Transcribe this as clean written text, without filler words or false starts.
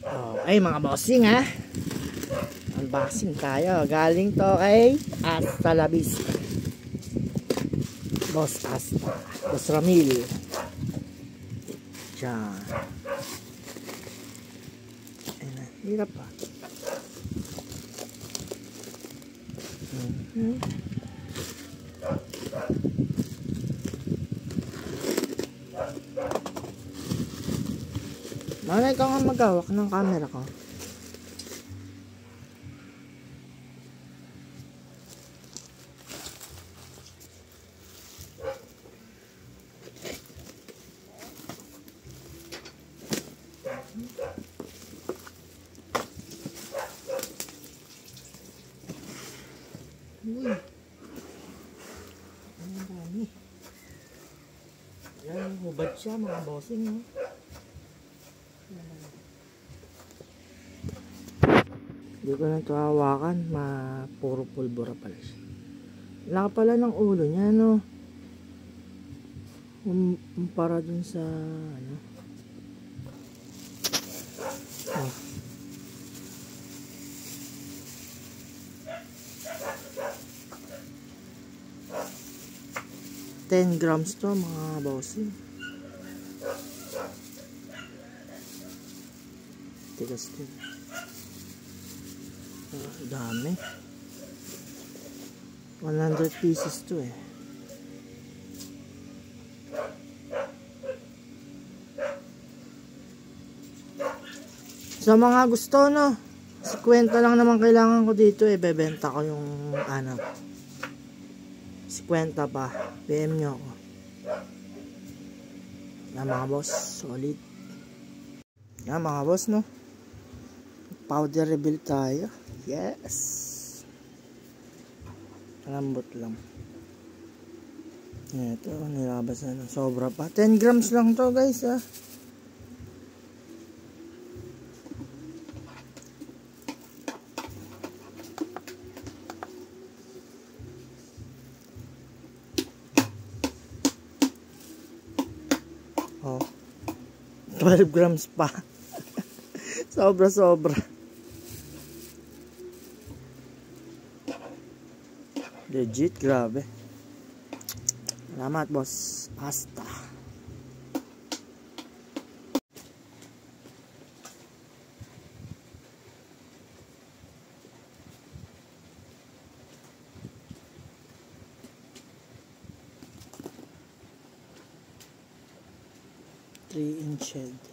Okay mga bossing ha, unboxing tayo. Galing to kay Asta La Vista, Boss Asta, Boss Ramil. Diyan. Ayun, hirap pa. Malay ka nga maghawak ng camera ko. Uy. Ang dami. Yan, hubad siya mga bossing, no? Hindi ko na ito hawakan, puro pulbura pala siya. Laka pala ng ulo niya, no? Para dun sa, ano? Oh. 10 grams to mga bossing. Tigas din. Dami. 100 pieces to eh. Sa mga gusto, no, 50 lang naman kailangan ko dito eh. Bebenta ko yung ano, 50 pa. PM nyo ako. Yan mga boss, solid. Yan mga boss, no, powder reveal tayo. Yes, lambot lang. Ito, nilabas na ng sobra pa. 10 grams lang to guys ah. Oh, 12 grams pa. Sobra. Legit, grabe. Salamat, Boss Asta. Three-inch head.